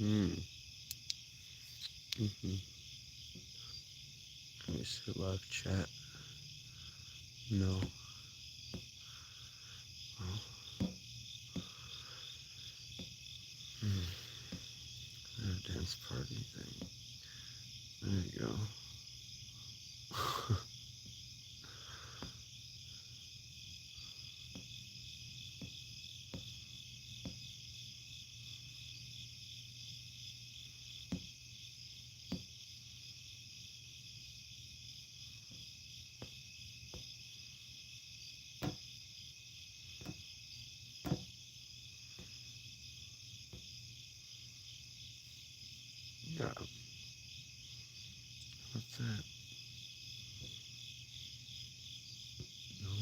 Hmm. Mm-hmm. Let me see live chat. No. Oh. Hmm. Dance party thing. There you go. Yeah. What's that? No.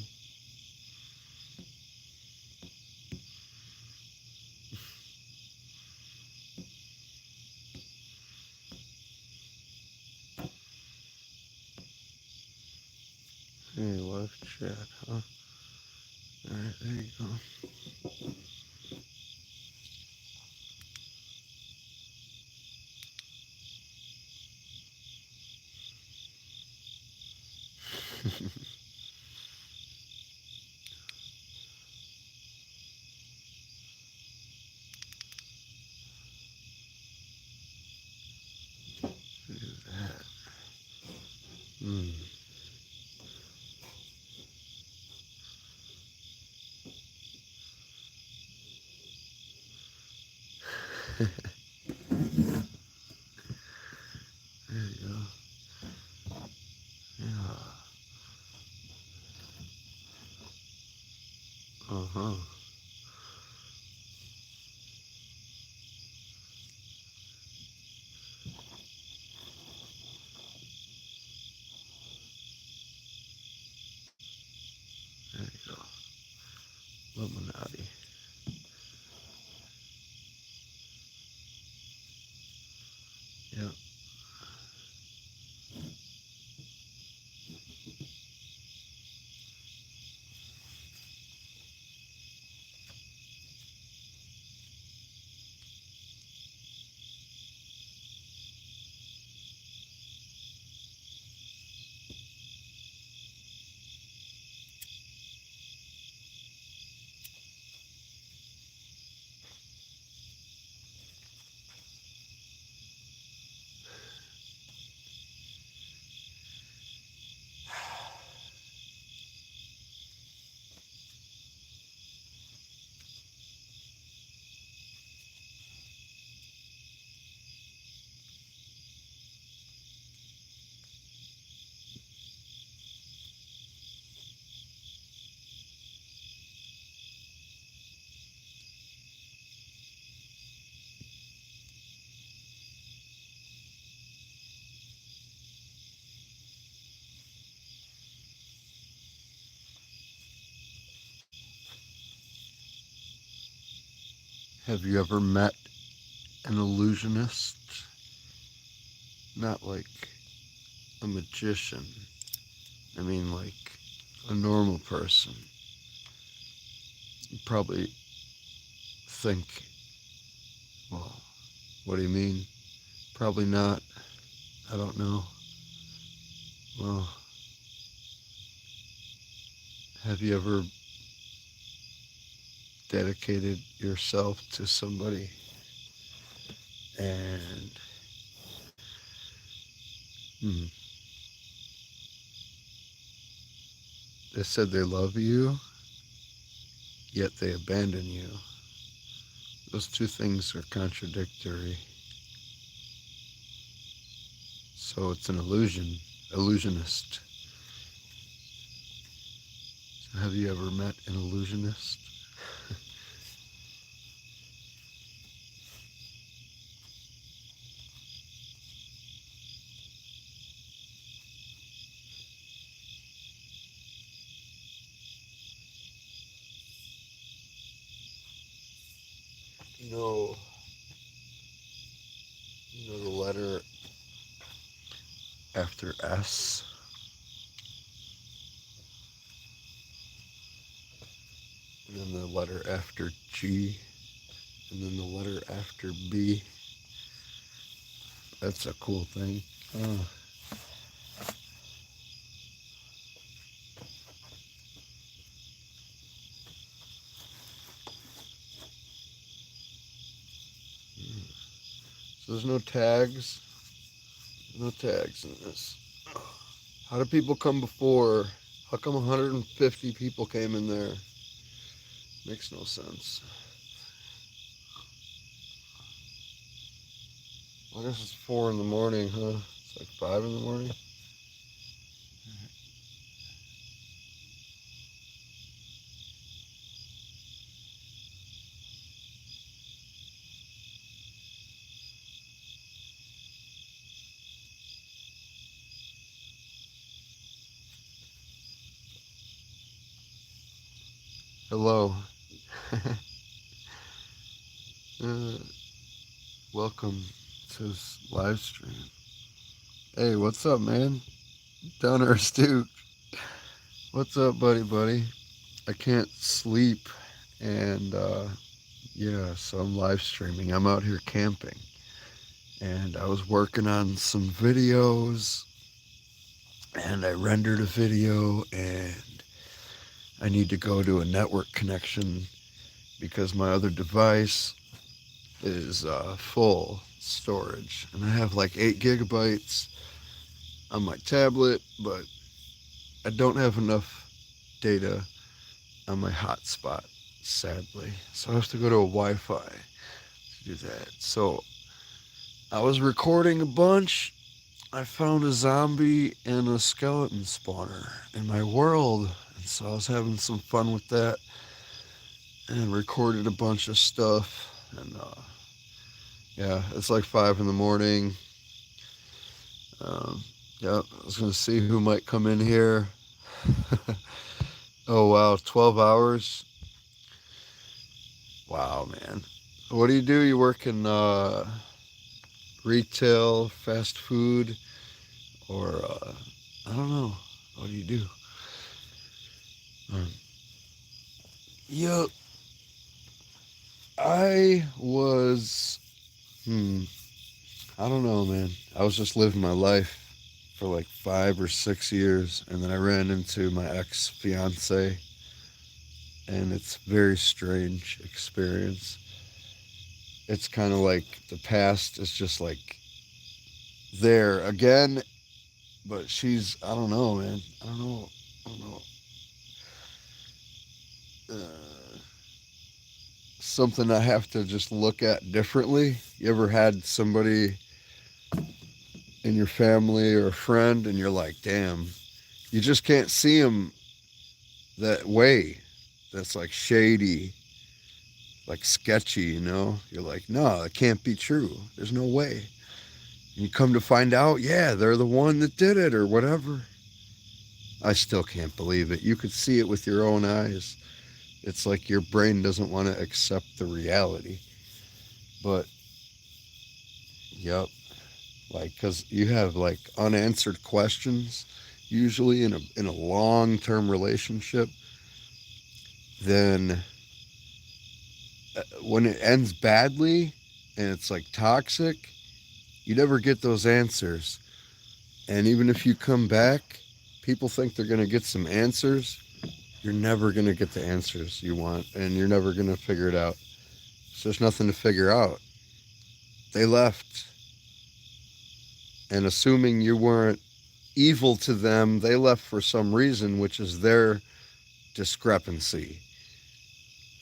Hey, live chat, huh? Alright, there you go. Look at that. Hmm. There you go. Yeah. Uh-huh. There you go. Illuminati. Yep. Have you ever met an illusionist? Not like a magician. I mean, like a normal person. You probably think, well, what do you mean? Probably not. I don't know. Well, have you ever dedicated yourself to somebody and hmm, they said they love you, yet they abandon you? Those two things are contradictory. So it's an illusionist. So have you ever met an illusionist? You know, the letter after S, and then the letter after G, and then the letter after B. That's a cool thing. Oh. So there's no tags. No tags in this. How do people come before? How come 150 people came in there? Makes no sense. I guess it's 4 in the morning, huh? It's like 5 in the morning. Hello. uh, Welcome to this live stream. Hey, what's up, man? Down there, Stu. What's up, buddy? I can't sleep, and yeah, so I'm live streaming. I'm out here camping, and I was working on some videos, and I rendered a video, and I need to go to a network connection because my other device is full storage, and I have like 8 gigabytes on my tablet, but I don't have enough data on my hotspot, sadly. So I have to go to a Wi-Fi to do that. So I was recording a bunch. I found a zombie and a skeleton spawner in my world, and so I was having some fun with that and recorded a bunch of stuff. And yeah, it's like 5 in the morning. Yeah, I was gonna see who might come in here. Oh wow, 12 hours. Wow, man. What do? You work in retail, fast food, or I don't know. What do you do? Um, yeah, I was. Hmm. I don't know, man. I was just living my life for like 5 or 6 years, and then I ran into my ex fiance, and it's a very strange experience. It's kind of like the past is just like there again, but she's. I don't know, man. I don't know. I don't know. Something I have to just look at differently. You ever had somebody in your family or a friend, and you're like, damn, you just can't see them that way. That's like shady, like sketchy, you know? You're like, no, it can't be true. There's no way. And you come to find out, yeah, they're the one that did it or whatever. I still can't believe it. You could see it with your own eyes. It's like your brain doesn't want to accept the reality. But, yep, like, because you have like unanswered questions usually in a long-term relationship, then when it ends badly and it's like toxic, you never get those answers. And even if you come back, people think they're going to get some answers. You're never going to get the answers you want, and you're never going to figure it out. So there's nothing to figure out. They left, and assuming you weren't evil to them, they left for some reason, which is their discrepancy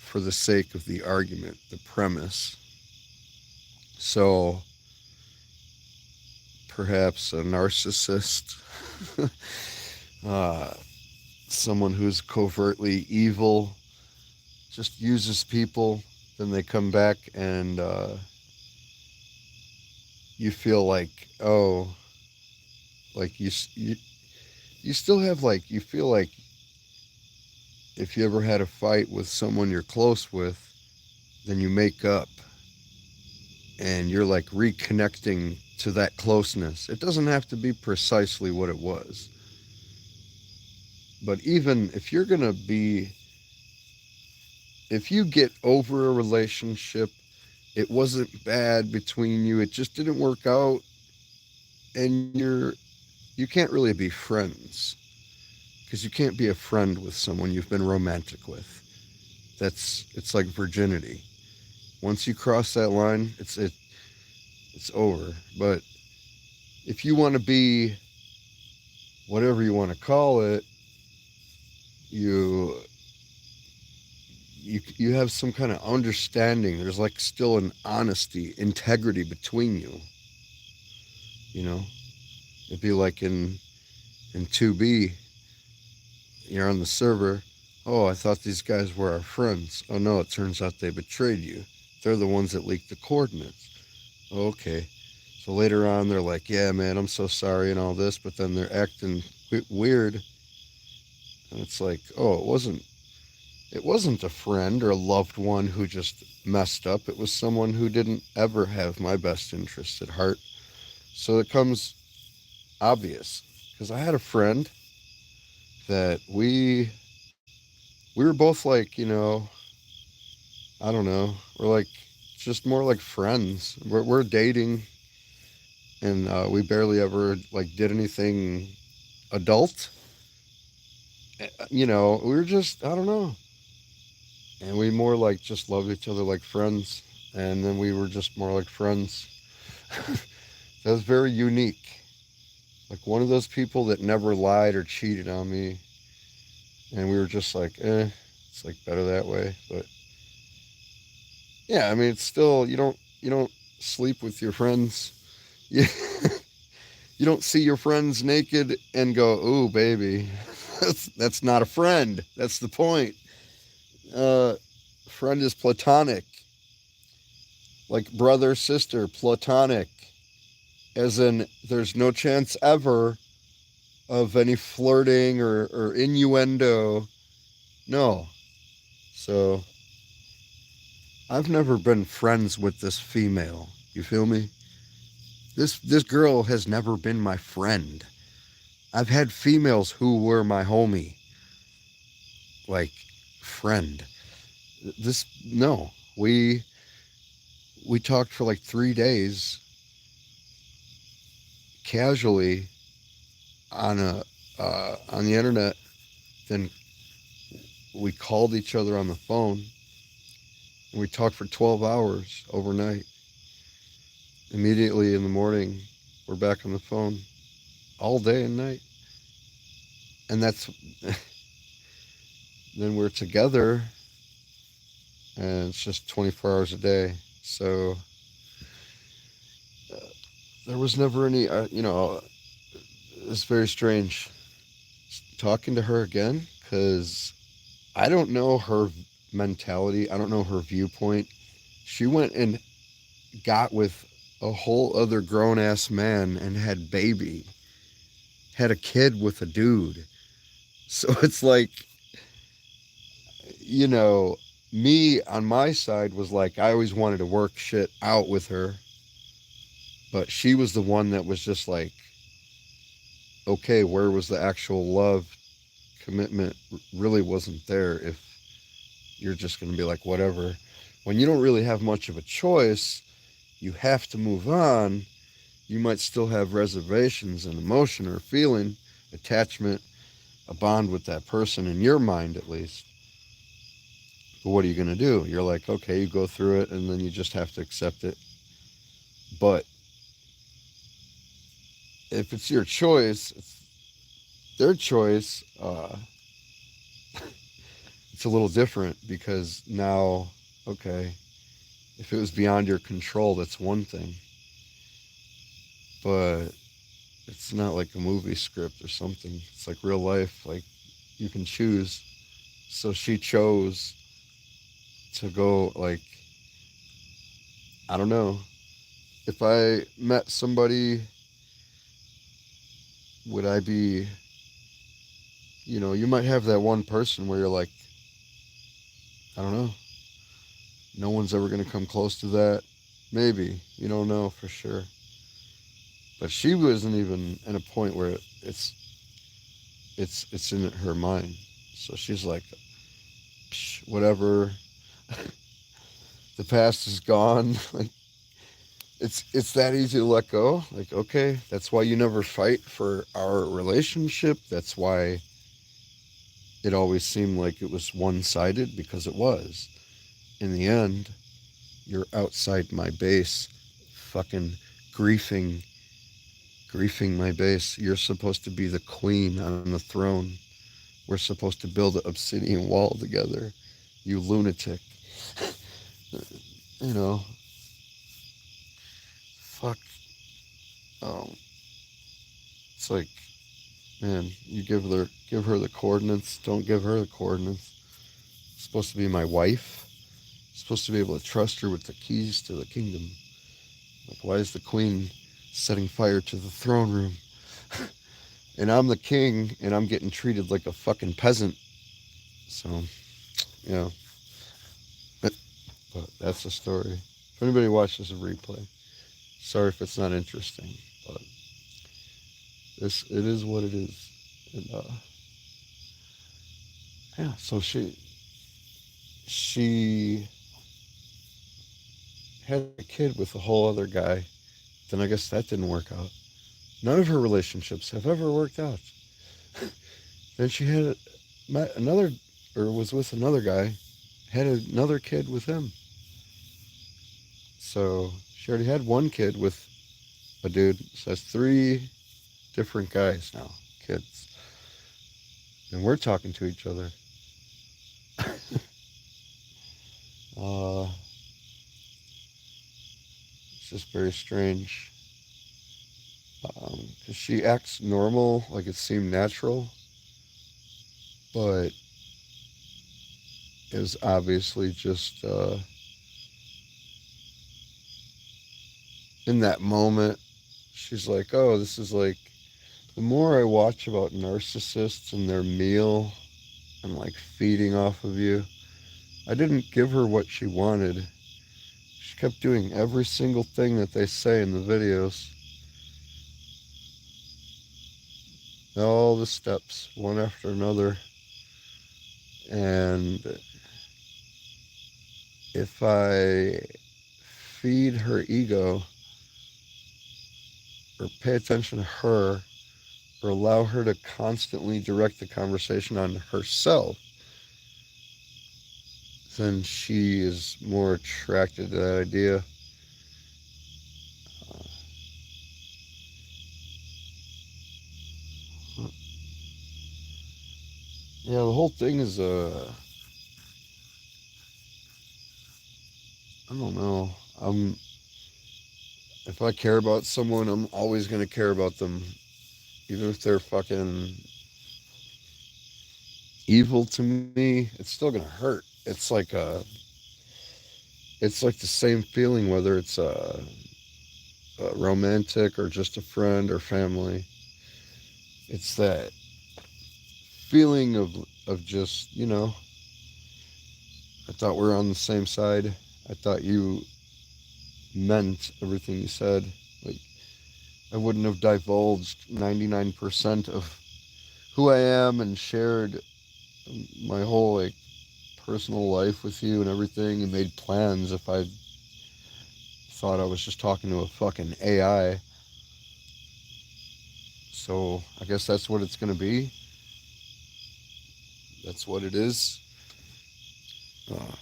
for the sake of the argument, the premise. So perhaps a narcissist, uh, someone who's covertly evil, just uses people. Then they come back and you feel like, oh, like you still have like, you feel like if you ever had a fight with someone you're close with, then you make up and you're like reconnecting to that closeness. It doesn't have to be precisely what it was. But even if you're going to be, if you get over a relationship, it wasn't bad between you, it just didn't work out. and you can't really be friends because you can't be a friend with someone you've been romantic with. It's like virginity. Once you cross that line, it's over. But if you want to be whatever you want to call it, you you have some kind of understanding. There's like still an honesty, integrity between you. You know, it'd be like in 2B, you're on the server. Oh, I thought these guys were our friends. Oh no, it turns out they betrayed you. They're the ones that leaked the coordinates. Okay. So later on, they're like, yeah, man, I'm so sorry and all this, but then they're acting weird. And it's like, oh, it wasn't a friend or a loved one who just messed up. It was someone who didn't ever have my best interest at heart. So it comes obvious because I had a friend that we were both like, I don't know, we're like just more like friends. We're dating, and we barely ever like did anything adult. We were just, I don't know, and we more like just loved each other like friends, and then we were just more like friends. That was very unique. Like one of those people that never lied or cheated on me, and we were just like, it's like better that way. But yeah, I mean, it's still you don't sleep with your friends. You, you don't see your friends naked and go, "Ooh, baby." That's not a friend. That's the point. Uh, Friend is platonic, like brother, sister, platonic, as in there's no chance ever of any flirting or innuendo. No. So I've never been friends with this female. You feel me? This girl has never been my friend. I've had females who were my homie, like friend. This no. We talked for like 3 days casually on the internet. Then we called each other on the phone and we talked for 12 hours overnight. Immediately in the morning, we're back on the phone all day and night. And that's then we're together and it's just 24 hours a day. So uh, there was never any, it's very strange talking to her again because I don't know her mentality. I don't know her viewpoint. She went and got with a whole other grown ass man and had a kid with a dude. So it's like, you know, me on my side was like, I always wanted to work shit out with her, but she was the one that was just like, okay, where was the actual love? Commitment really wasn't there if you're just going to be like, whatever. When you don't really have much of a choice, you have to move on. You might still have reservations and emotion or feeling, attachment, a bond with that person in your mind at least. But what are you going to do? You're like, okay, you go through it and then you just have to accept it. But if it's your choice, it's their choice, it's a little different because now, okay, if it was beyond your control, that's one thing. But it's not like a movie script or something. It's like real life. Like you can choose. So she chose to go, like, I don't know. If I met somebody, would I be, you might have that one person where you're like, I don't know, no one's ever going to come close to that. Maybe. You don't know for sure. But she wasn't even in a point where it's in her mind. So she's like, whatever. The past is gone. Like it's that easy to let go. Like, okay, that's why you never fight for our relationship. That's why it always seemed like it was one-sided, because it was. In the end, you're outside my base, fucking griefing, griefing my base. You're supposed to be the queen on the throne. We're supposed to build an obsidian wall together. You lunatic. You know, fuck. Um, it's like, man, you give her the coordinates. Don't give her the coordinates. It's supposed to be my wife. Supposed to be able to trust her with the keys to the kingdom. Like, why is the queen setting fire to the throne room? And I'm the king, and I'm getting treated like a fucking peasant. So, yeah, but that's the story. If anybody watches a replay, sorry if it's not interesting, but it is what it is. And yeah, so she had a kid with a whole other guy. Then I guess that didn't work out. None of her relationships have ever worked out. Then she met another, or was with another guy, had another kid with him. So she already had one kid with a dude. So that's three different guys now, kids. And we're talking to each other. It's just very strange. Cause she acts normal, like it seemed natural, but it was obviously just in that moment. She's like, oh, this is like, the more I watch about narcissists and their meal and like feeding off of you, I didn't give her what she wanted. She kept doing every single thing that they say in the videos. All the steps, one after another. And if I feed her ego or pay attention to her or allow her to constantly direct the conversation on herself, then she is more attracted to that idea. Yeah, the whole thing is I don't know. I'm If I care about someone, I'm always gonna care about them, even if they're fucking evil to me. It's still gonna hurt. It's like the same feeling whether it's a romantic or just a friend or family. It's that feeling of just, I thought we were on the same side. I thought you meant everything you said. Like, I wouldn't have divulged 99% of who I am and shared my whole like personal life with you and everything and made plans if I thought I was just talking to a fucking AI. So I guess that's what it's gonna be. That's what it is.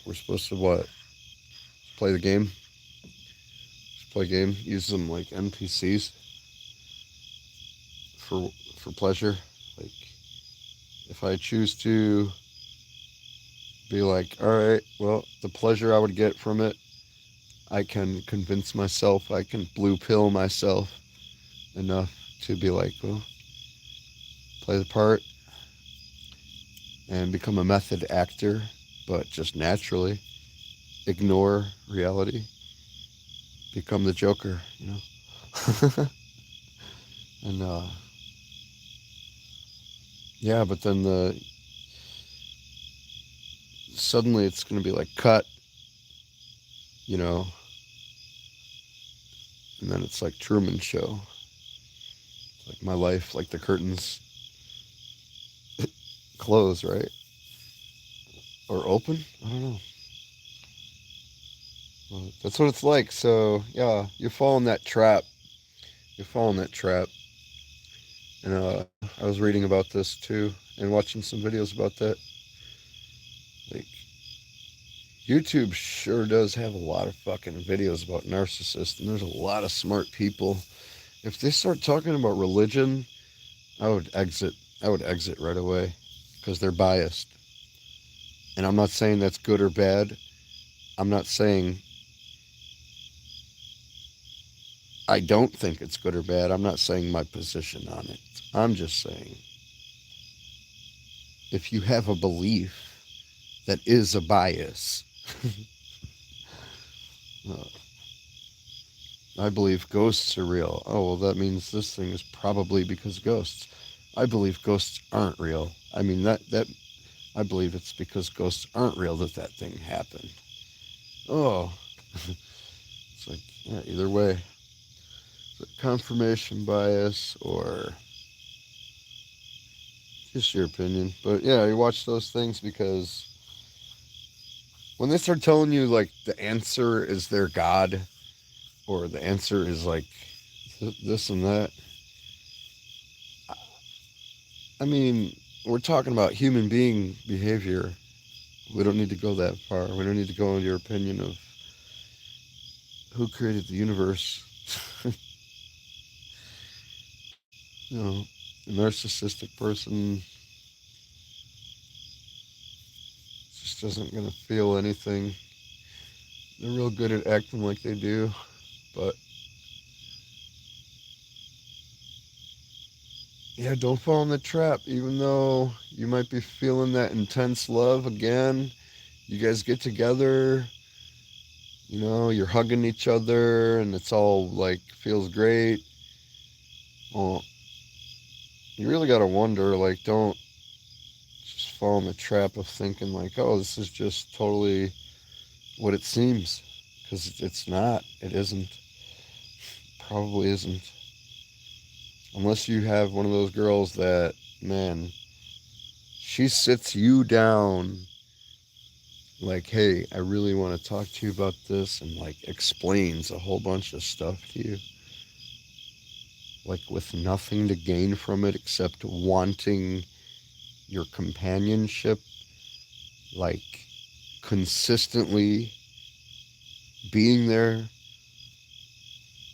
We're supposed to what? Play the game. Just play a game. Use them like NPCs for pleasure. Like, if I choose to be like, all right, well, the pleasure I would get from it, I can convince myself, I can blue pill myself enough to be like, well, play the part and become a method actor, but just naturally ignore reality, become the Joker. And yeah, but then suddenly it's gonna be like cut, you know, and then it's like Truman Show. It's like my life, like the curtains close, right? Or open? I don't know. That's what it's like. So yeah, you fall in that trap. You fall in that trap. And I was reading about this too and watching some videos about that. Like YouTube sure does have a lot of fucking videos about narcissists, and there's a lot of smart people. If they start talking about religion, I would exit. I would exit right away because they're biased. And I'm not saying that's good or bad. I'm not saying I don't think it's good or bad. I'm not saying my position on it. I'm just saying if you have a belief that is a bias, uh, I believe ghosts are real. Oh, well, that means this thing is probably because ghosts. I believe ghosts aren't real. I mean, that I believe it's because ghosts aren't real that that thing happened. Oh, it's like, yeah, either way. Confirmation bias or just your opinion. But yeah, you watch those things because when they start telling you like the answer is their God or the answer is like this and that, I mean, we're talking about human being behavior. We don't need to go that far. We don't need to go into your opinion of who created the universe. You know, a narcissistic person just isn't going to feel anything. They're real good at acting like they do, but yeah, don't fall in the trap. Even though you might be feeling that intense love again, you guys get together, you know, you're hugging each other and it's all like feels great. Well, you really got to wonder, like, don't just fall in the trap of thinking, like, oh, this is just totally what it seems. Because it's not. It isn't. Probably isn't. Unless you have one of those girls that, man, she sits you down like, hey, I really want to talk to you about this, and like explains a whole bunch of stuff to you, like with nothing to gain from it except wanting your companionship, like consistently being there.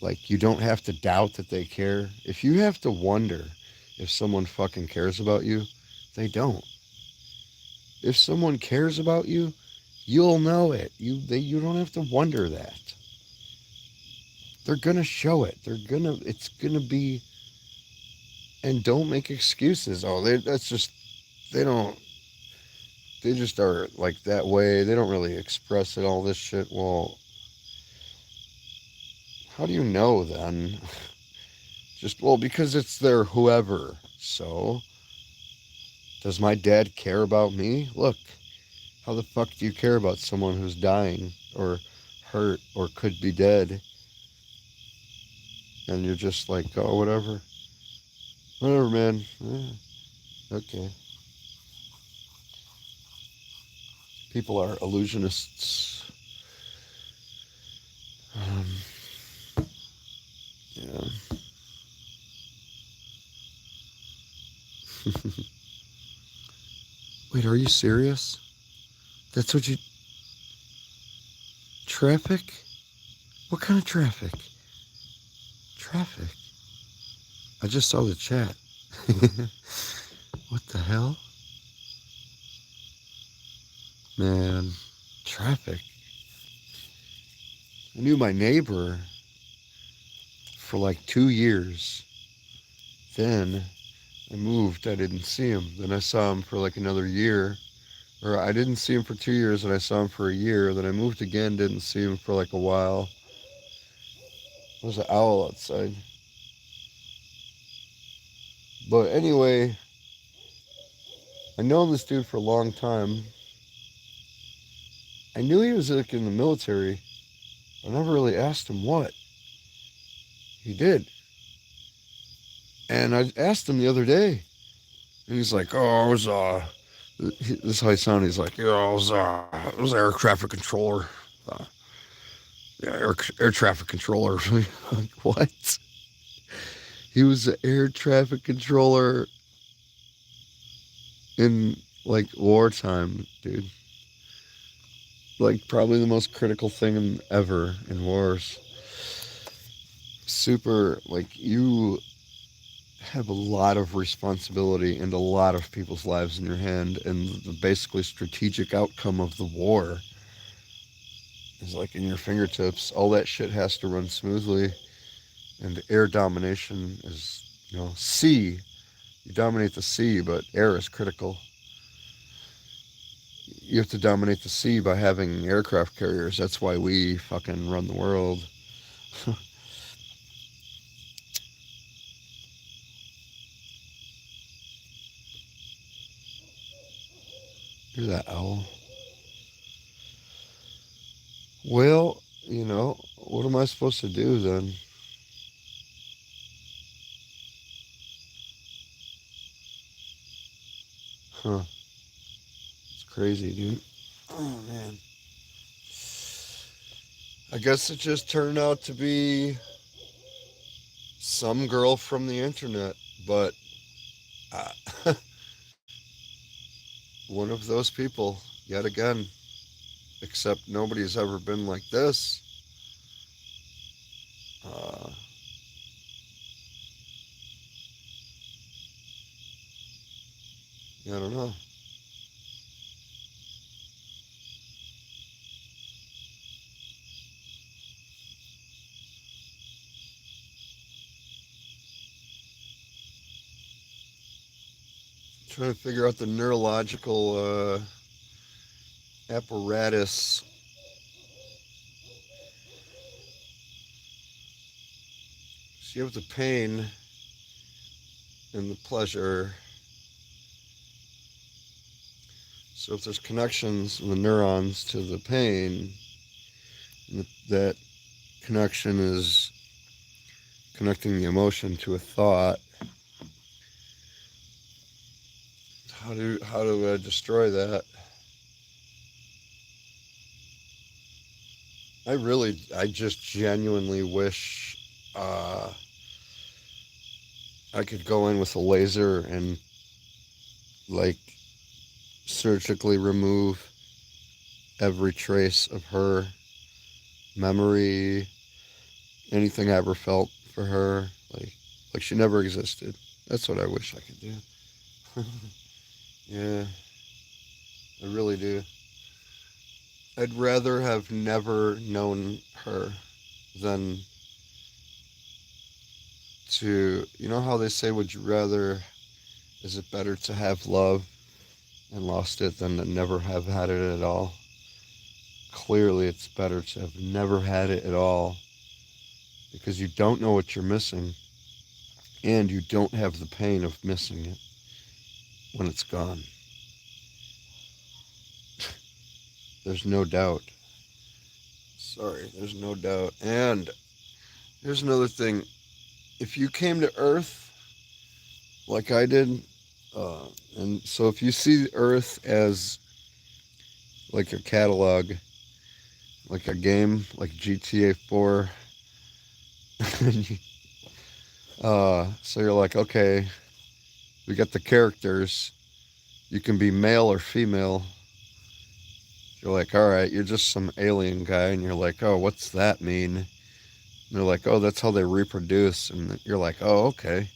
Like, you don't have to doubt that they care. If you have to wonder if someone fucking cares about you, they don't. If someone cares about you, you'll know it. You don't have to wonder that. They're gonna show it. It's gonna be. And don't make excuses. Oh, that's just they don't. They just are like that way. They don't really express it. All this shit. Well, how do you know then? Just well, because it's their whoever. So, does my dad care about me? Look, how the fuck do you care about someone who's dying or hurt or could be dead? And you're just like, oh, whatever. Whatever, man. Okay. People are illusionists. Um, yeah. Wait, are you serious? That's what you. Traffic? What kind of traffic? Traffic? I just saw the chat. What the hell? Man, traffic. I knew my neighbor for like 2 years. Then I moved. I didn't see him. Then I saw him for like another year. Or I didn't see him for 2 years and I saw him for a year. Then I moved again, didn't see him for like a while. There's an owl outside. But anyway, I known this dude for a long time. I knew he was like in the military. I never really asked him what. He did. And I asked him the other day. And he's like, oh, I was, this is how he sounded. He's like, yeah, I was air traffic controller. Uh, air traffic controller. Like, what? He was the air traffic controller in like wartime, dude. Like probably the most critical thing ever in wars. Super, like you have a lot of responsibility and a lot of people's lives in your hand, and the basically strategic outcome of the war is like in your fingertips. All that shit has to run smoothly, and air domination is, sea. You dominate the sea, but air is critical. You have to dominate the sea by having aircraft carriers. That's why we fucking run the world. Hear that owl? Well, what am I supposed to do then? Huh. It's crazy, dude. Oh, man. I guess it just turned out to be some girl from the internet, but uh, one of those people, yet again. Except nobody's ever been like this. Uh, I don't know. Trying to figure out the neurological apparatus. So you have the pain and the pleasure. So if there's connections in the neurons to the pain, and that connection is connecting the emotion to a thought. How do I destroy that? I just genuinely wish I could go in with a laser and like surgically remove every trace of her memory, anything I ever felt for her, like she never existed. That's what I wish I could do. Yeah, I really do. I'd rather have never known her than to, how they say, would you rather, is it better to have love and lost it than to never have had it at all? Clearly, it's better to have never had it at all because you don't know what you're missing and you don't have the pain of missing it when it's gone. There's no doubt. Sorry, there's no doubt. And here's another thing. If you came to Earth like I did, uh, and so if you see Earth as like a catalog, like a game, like GTA 4, so you're like, okay, we got the characters. You can be male or female. You're like, all right, you're just some alien guy, and you're like, oh, what's that mean? And they're like, oh, that's how they reproduce, and you're like, oh, okay.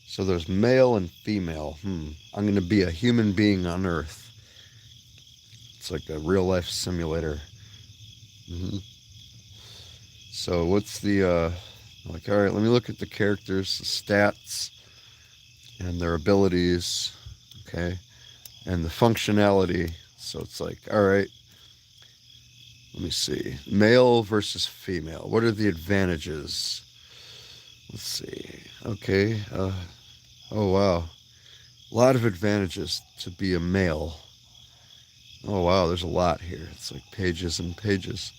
So there's male and female. I'm gonna be a human being on Earth. It's like a real life simulator. hmm So what's the like? All right, let me look at the characters, the stats, and their abilities. Okay, and the functionality. So it's like, all right, let me see. Male versus female. What are the advantages? Let's see. Okay. Oh, wow. A lot of advantages to be a male. Oh, wow. There's a lot here. It's like pages and pages.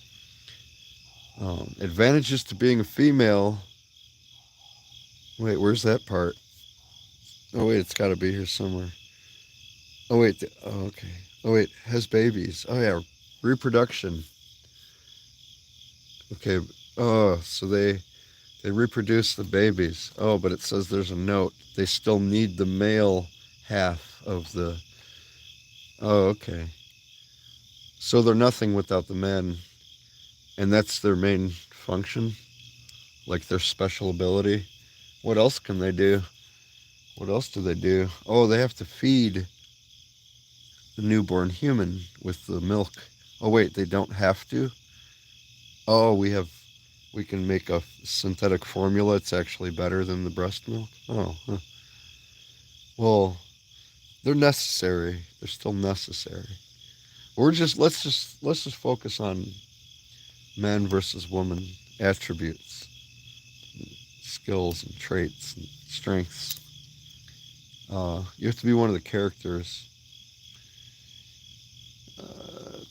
Advantages to being a female. Wait, where's that part? Oh, wait. It's got to be here somewhere. Oh, wait. Oh, okay. Oh, wait. Has babies. Oh, yeah. Reproduction. Okay. Oh, so they reproduce the babies. Oh, but it says there's a note. They still need the male half of the. Oh, okay. So they're nothing without the man, and that's their main function, like their special ability. What else can they do? What else do they do? Oh, they have to feed the newborn human with the milk. Oh, wait, they don't have to? Oh, we can make a synthetic formula. It's actually better than the breast milk. Oh, huh. Well, they're necessary. They're still necessary. Let's just focus on man versus woman attributes, skills and traits and strengths. You have to be one of the characters.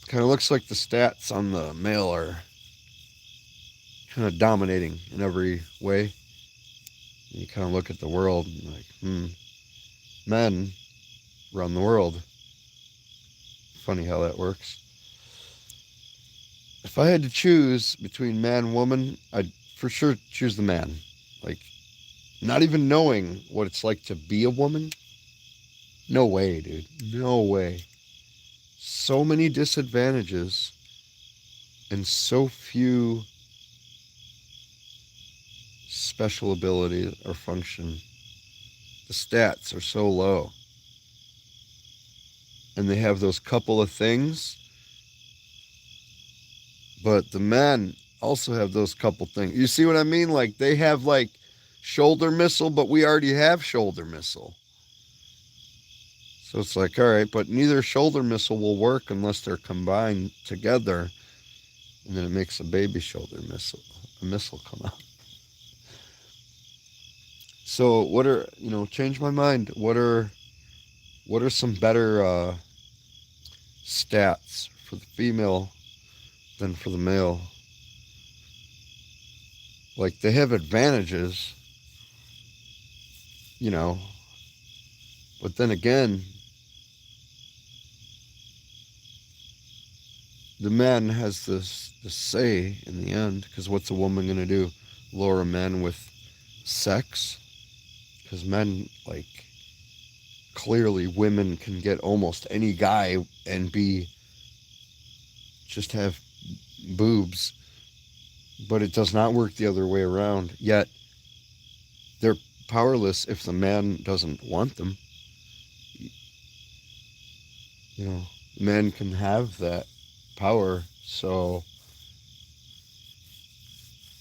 Kind of looks like the stats on the male are kind of dominating in every way. You kind of look at the world and like, men run the world. Funny how that works. If I had to choose between man and woman, I'd for sure choose the man. Like, not even knowing what it's like to be a woman. No way, dude. No way. So many disadvantages and so few special ability or function. The stats are so low. And they have those couple of things, but the men also have those couple things. You see what I mean? Like they have like shoulder missile, but we already have shoulder missile. So it's like, all right, but neither shoulder missile will work unless they're combined together, and then it makes a baby shoulder missile, a missile come out. So what are change my mind? What are some better stats for the female than for the male? Like they have advantages, you know, but then again, the man has this say in the end. Because what's a woman gonna do? Lure a man with sex? Because men like clearly women can get almost any guy and be just have boobs, but it does not work the other way around. Yet they're powerless if the man doesn't want them. You know, men can have that power. So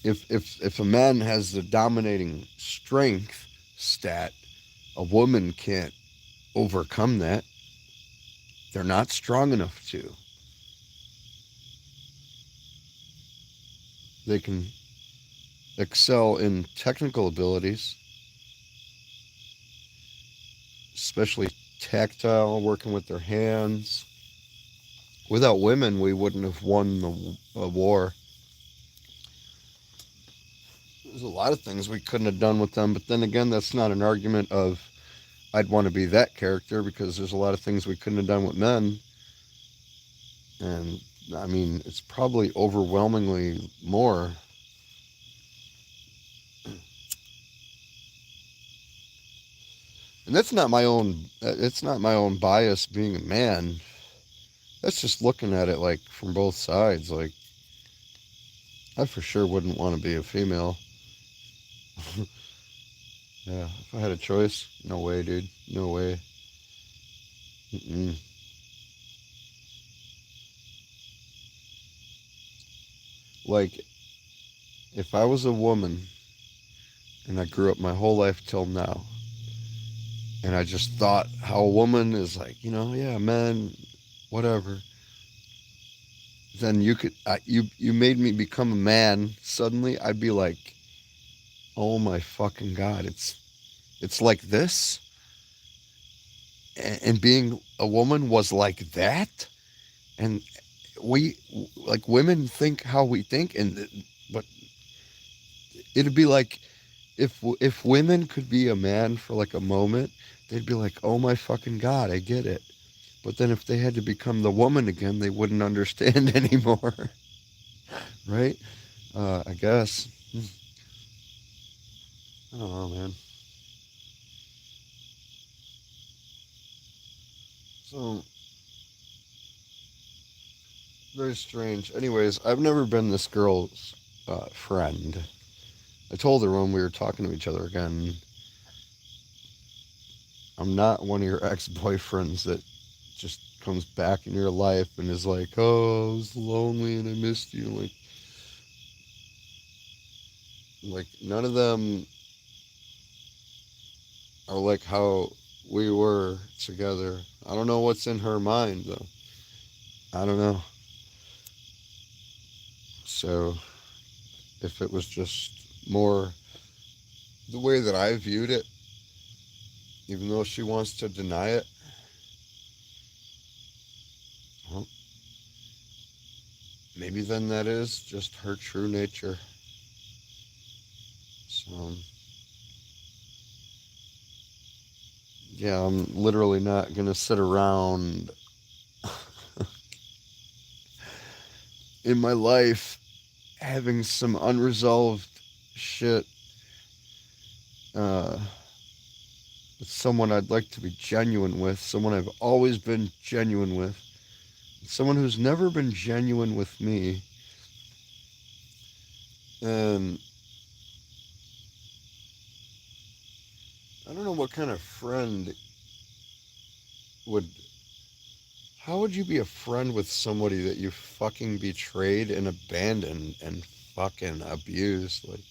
if a man has the dominating strength stat, a woman can't overcome that. They're not strong enough to. They can excel in technical abilities, especially tactile, working with their hands. Without women, we wouldn't have won the war. There's a lot of things we couldn't have done with them, but then again, that's not an argument of I'd want to be that character because there's a lot of things we couldn't have done with men. And I mean, it's probably overwhelmingly more. And that's not my own. It's not my own bias being a man. That's just looking at it like from both sides. Like I for sure wouldn't want to be a female. Yeah, if I had a choice, no way, dude. No way. Mm-mm. Like if I was a woman and I grew up my whole life till now, and I just thought how a woman is like, yeah, man, whatever. Then you made me become a man. Suddenly, I'd be like, oh my fucking god, it's like this, and being a woman was like that, and we like women think how we think, but it'd be like if women could be a man for like a moment, they'd be like, oh my fucking god, I get it. But then if they had to become the woman again, they wouldn't understand anymore, right? I guess. I don't know, man. So, very strange. Anyways, I've never been this girl's friend. I told her when we were talking to each other again, I'm not one of your ex boyfriends that just comes back in your life and is like, oh, I was lonely and I missed you. Like none of them are like how we were together. I don't know what's in her mind though. I don't know. So if it was just more the way that I viewed it, even though she wants to deny it, well, maybe then that is just her true nature. So yeah, I'm literally not gonna sit around in my life having some unresolved shit uh, with someone I'd like to be genuine with, someone I've always been genuine with, someone who's never been genuine with me. And I don't know what kind of friend would. How would you be a friend with somebody that you fucking betrayed and abandoned and fucking abused? Like,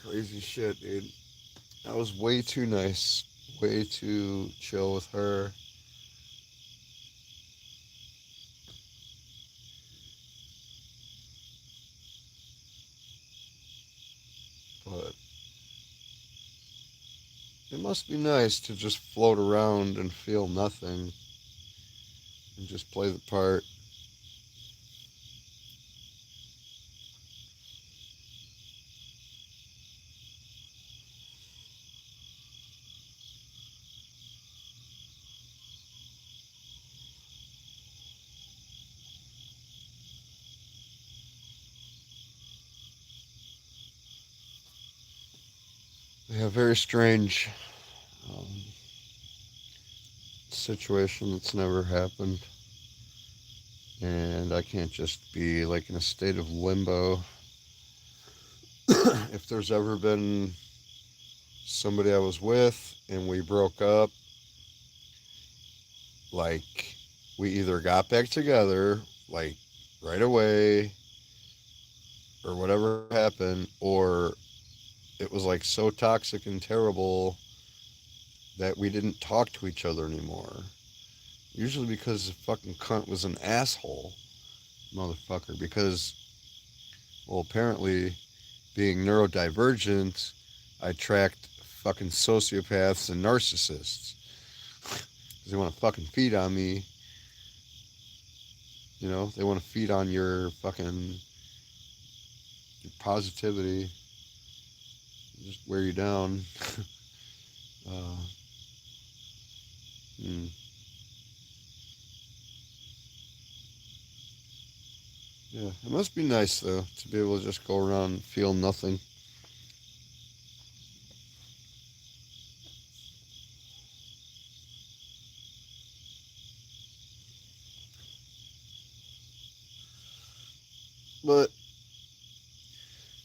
crazy shit, dude. I was way too nice, way too chill with her. But it must be nice to just float around and feel nothing and just play the part. Yeah, very strange um, situation that's never happened. And I can't just be like in a state of limbo. If there's ever been somebody I was with and we broke up, like we either got back together, like right away, or whatever happened, or it was like so toxic and terrible that we didn't talk to each other anymore. Usually because the fucking cunt was an asshole, motherfucker. Because, well, apparently, being neurodivergent, I tracked fucking sociopaths and narcissists. Because they want to fucking feed on me. You know, they want to feed on your fucking your positivity, just wear you down. uh, mm, yeah, it must be nice though to be able to just go around and feel nothing. But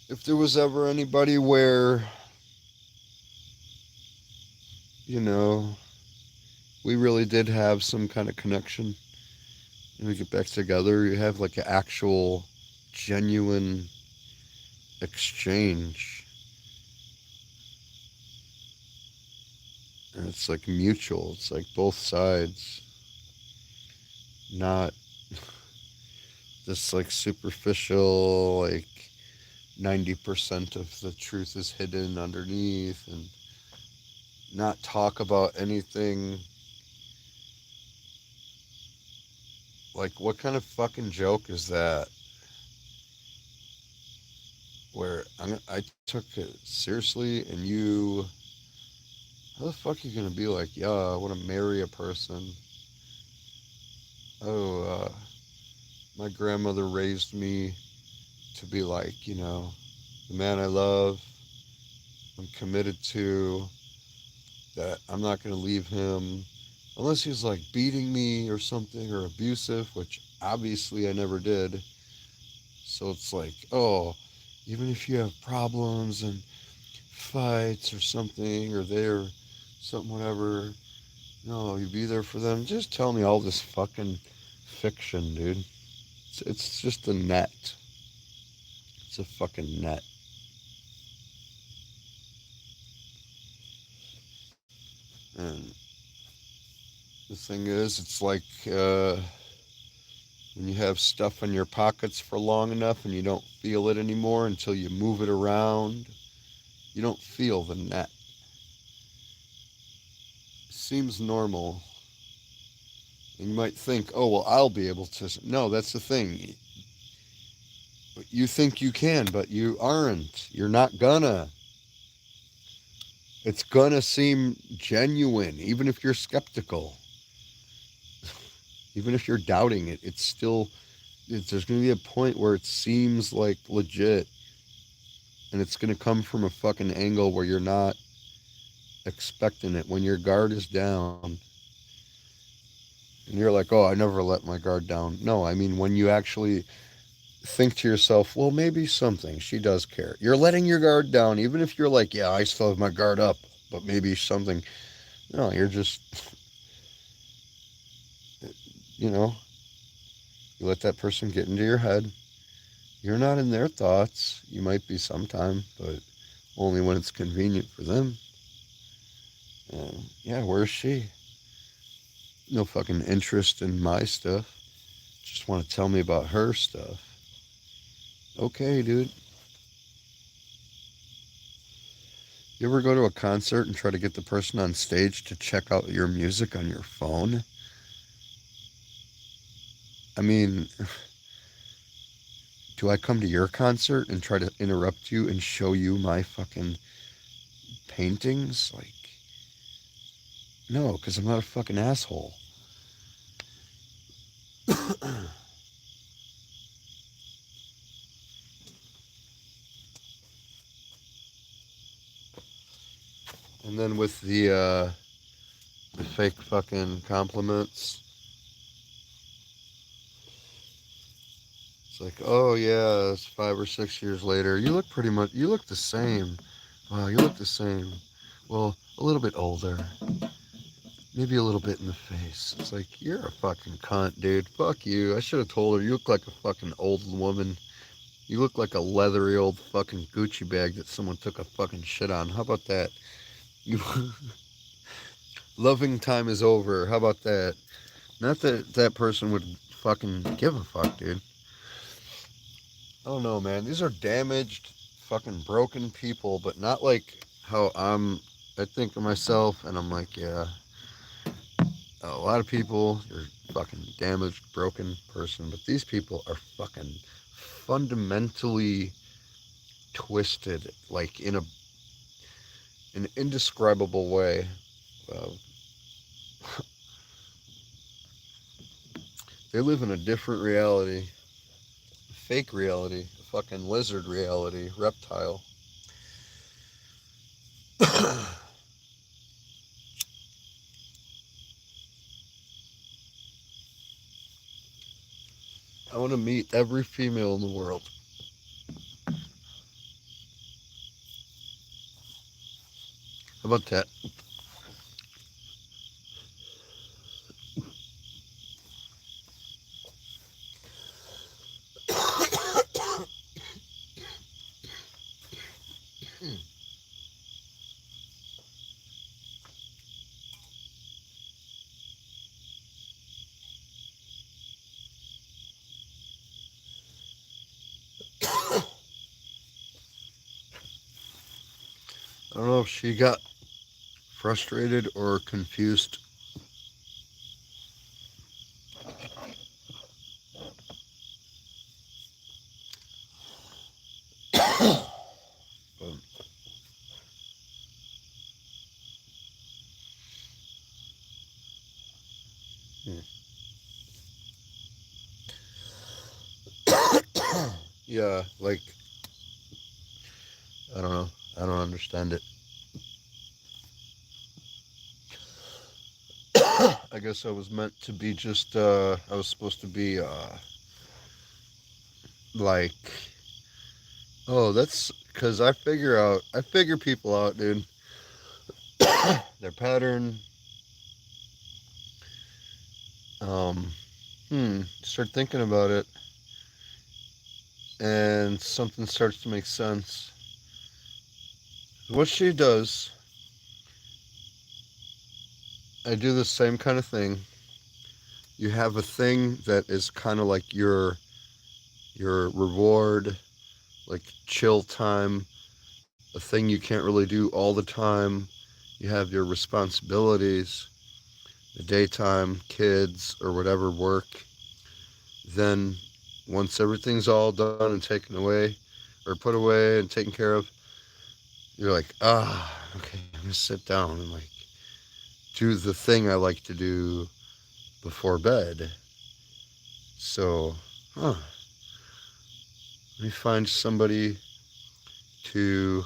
if there was ever anybody where, you know, we really did have some kind of connection and we get back together, you have like an actual, genuine exchange. And it's like mutual, it's like both sides, not this like superficial, like 90% of the truth is hidden underneath and not talk about anything. Like, what kind of fucking joke is that? Where I took it seriously, and you, how the fuck are you gonna be like, yeah, I want to marry a person? Oh, My grandmother raised me to be like, the man I love, I'm committed to, that I'm not going to leave him unless he's like beating me or something or abusive, which obviously I never did. So it's like, oh, even if you have problems and fights or something, or they're something, whatever, no, you be there for them. Just tell me all this fucking fiction, dude. It's just a net. It's a fucking net. And the thing is, it's like when you have stuff in your pockets for long enough and you don't feel it anymore until you move it around, you don't feel the net. It seems normal. And you might think, oh, well, I'll be able to. No, that's the thing. You think you can, but you aren't. You're not gonna. It's gonna seem genuine, even if you're skeptical, even if you're doubting it. It's still, there's gonna be a point where it seems like legit, and it's gonna come from a fucking angle where you're not expecting it. When your guard is down, and you're like, oh, I never let my guard down. No, I mean, when you actually think to yourself, well, maybe something, she does care. You're letting your guard down, even if you're like, yeah, I still have my guard up, but maybe something. No, you're just, you know, you let that person get into your head. You're not in their thoughts. You might be sometime, but only when it's convenient for them. Yeah, where's she? No fucking interest in my stuff. Just want to tell me about her stuff. Okay, dude. You ever go to a concert and try to get the person on stage to check out your music on your phone? I mean, do I come to your concert and try to interrupt you and show you my fucking paintings? Like, no, because I'm not a fucking asshole. And then with the fake fucking compliments, it's like, oh yeah, it's 5 or 6 years later. You look the same. Wow, you look the same. Well, a little bit older. Maybe a little bit in the face. It's like, you're a fucking cunt, dude. Fuck you. I should have told her. You look like a fucking old woman. You look like a leathery old fucking Gucci bag that someone took a fucking shit on. How about that? You loving time is over. How about that? Not that that person would fucking give a fuck, dude. I don't know, man. These are damaged, fucking broken people, but not like how I think of myself, and I'm like, yeah, a lot of people, you're fucking damaged, broken person, but these people are fucking fundamentally twisted, like in an indescribable way. Uh, they live in a different reality, fake reality, a fucking lizard reality, reptile. I want to meet every female in the world. How about that? I don't know if she got frustrated or confused. But, hmm. Yeah, like, I don't know. I don't understand it. I guess I was meant to be just, I was supposed to be, like, oh, that's because I figure people out, dude. Their pattern, um, start thinking about it, and something starts to make sense. What she does, I do the same kind of thing. You have a thing that is kind of like your reward, like chill time, a thing you can't really do all the time. You have your responsibilities, the daytime, kids, or whatever work. Then, once everything's all done and taken away, or put away and taken care of, you're like, okay, I'm gonna sit down and like do the thing I like to do before bed. So, let me find somebody to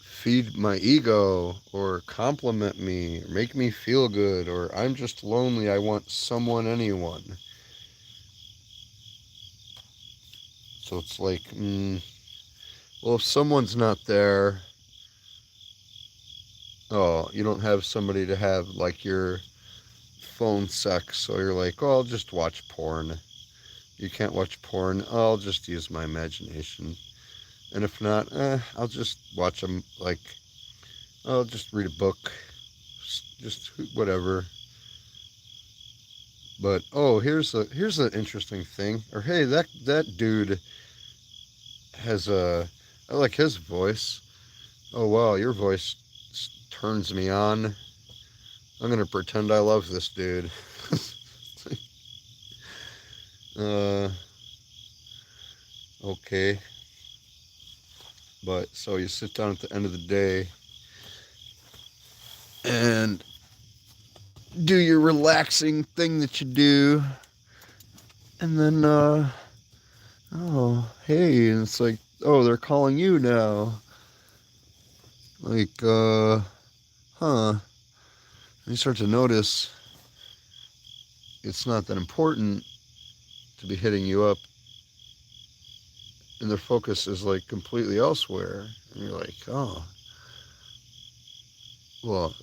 feed my ego or compliment me or make me feel good, or I'm just lonely, I want someone, anyone. So it's like, well, if someone's not there, oh, you don't have somebody to have like your phone sex, so you're like, oh, I'll just watch porn. You can't watch porn, oh, I'll just use my imagination. And if not, I'll just watch them, like, I'll just read a book, just whatever. But oh, here's an interesting thing. Or hey, that dude has a, I like his voice. Oh wow, your voice turns me on. I'm gonna pretend I love this dude. uh, okay. But so you sit down at the end of the day and do your relaxing thing that you do, and then oh hey, and it's like, oh, they're calling you now. Like huh. And you start to notice it's not that important to be hitting you up, and their focus is like completely elsewhere, and you're like, oh, well,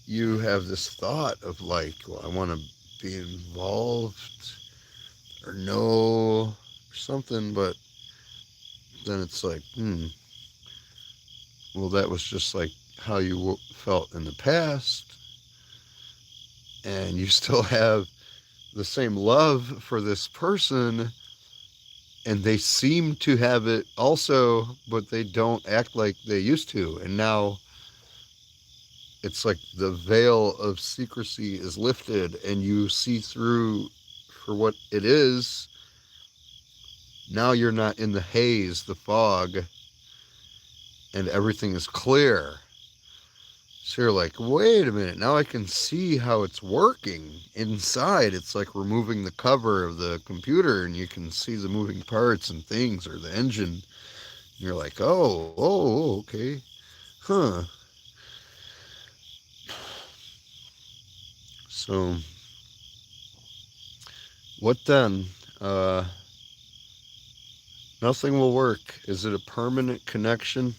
you have this thought of like, well, I want to be involved or know or something, but then it's like, well, that was just like how you felt in the past, and you still have the same love for this person, and they seem to have it also, but they don't act like they used to. And now it's like the veil of secrecy is lifted and you see through for what it is. Now you're not in the haze, the fog, and everything is clear. So you're like, wait a minute, now I can see how it's working inside. It's like removing the cover of the computer and you can see the moving parts and things, or the engine. And you're like, oh, okay, huh. So, what then? Uh, Nothing will work. Is it a permanent connection?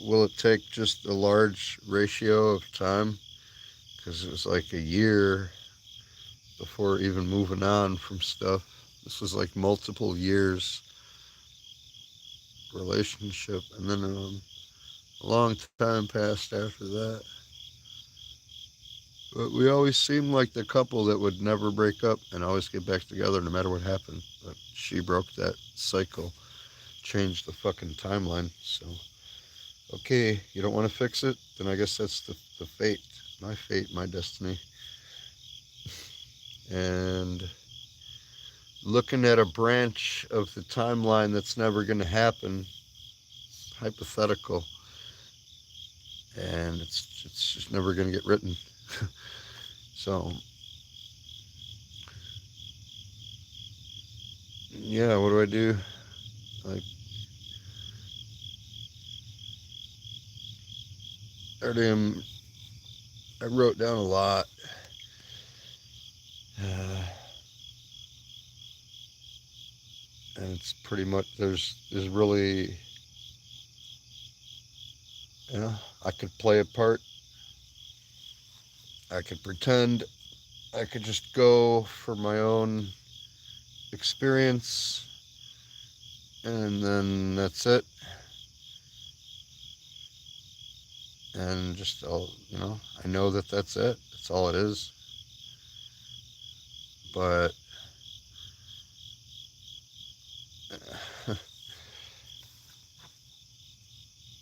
Will it take just a large ratio of time? Because it was like a year before even moving on from stuff. This was like multiple years relationship, and then a long time passed after that. But we always seemed like the couple that would never break up and always get back together no matter what happened. But she broke that cycle, changed the fucking timeline. So, okay, you don't want to fix it? Then I guess that's the fate, my destiny. And looking at a branch of the timeline that's never going to happen, hypothetical, and it's just never going to get written. So yeah, what do I do? Like, I wrote down a lot. Uh, and it's pretty much, there's really, you know, I could play a part. I could pretend. I could just go for my own experience, and then that's it. And just, I know that that's it. That's all it is. But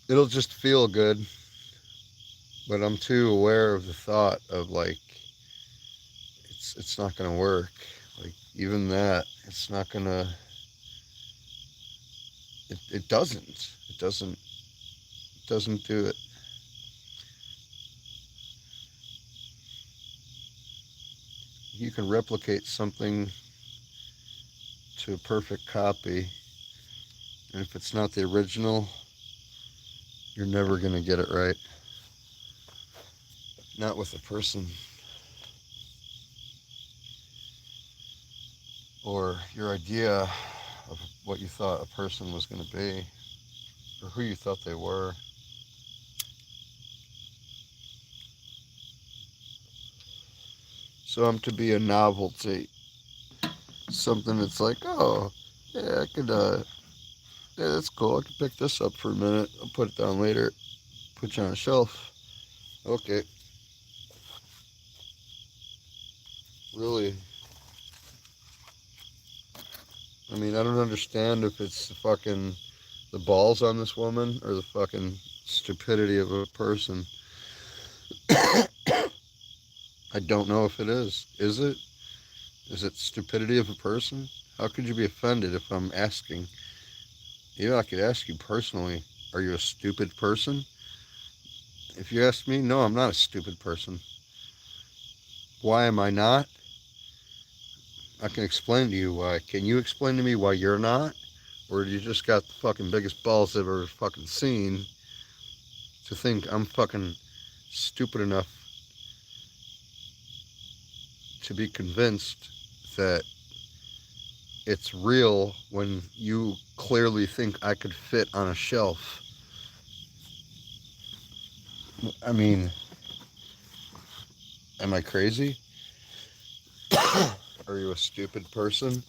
it'll just feel good. But I'm too aware of the thought of like it's not gonna work. Like even that, it's not gonna. It doesn't. It doesn't. It doesn't do it. You can replicate something to a perfect copy, and if it's not the original, you're never gonna get it right. Not with a person or your idea of what you thought a person was gonna be or who you thought they were. So I'm to be a novelty, something that's like, oh, yeah, I could, yeah, that's cool. I could pick this up for a minute. I'll put it down later. Put you on a shelf. Okay, really. I mean, I don't understand if it's the balls on this woman or the fucking stupidity of a person. I don't know if it is. Is it? Is it stupidity of a person? How could you be offended if I'm asking? You know, I could ask you personally, are you a stupid person? If you ask me, no, I'm not a stupid person. Why am I not? I can explain to you why. Can you explain to me why you're not? Or you just got the fucking biggest balls I've ever fucking seen to think I'm fucking stupid enough to be convinced that it's real when you clearly think I could fit on a shelf. I mean, am I crazy? Are you a stupid person?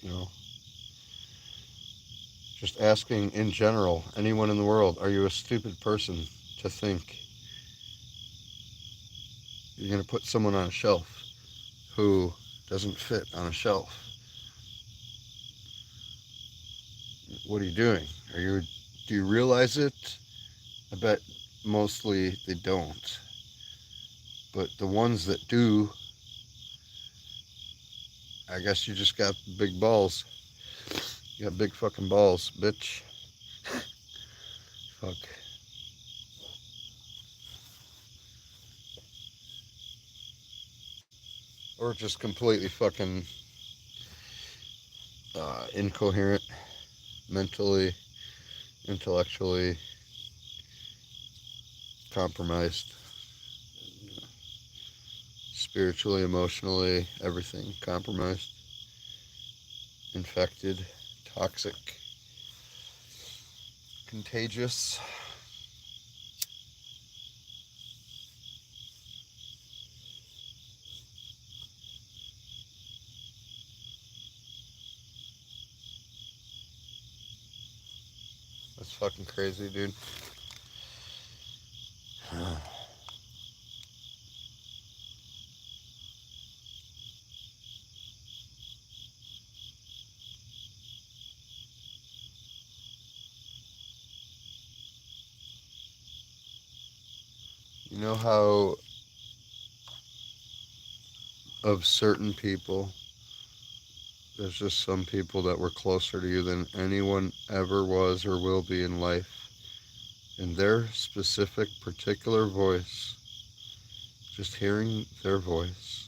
You know, just asking in general, anyone in the world, are you a stupid person to think you're going to put someone on a shelf who doesn't fit on a shelf? What are you doing? Do you realize it? I bet mostly they don't. But the ones that do, I guess you just got big balls. You got big fucking balls, bitch. Fuck. Or just completely fucking incoherent, mentally, intellectually compromised, spiritually, emotionally, everything compromised, infected, toxic, contagious. That's fucking crazy, dude. You know how of certain people, there's just some people that were closer to you than anyone ever was or will be in life. And their specific, particular voice, just hearing their voice,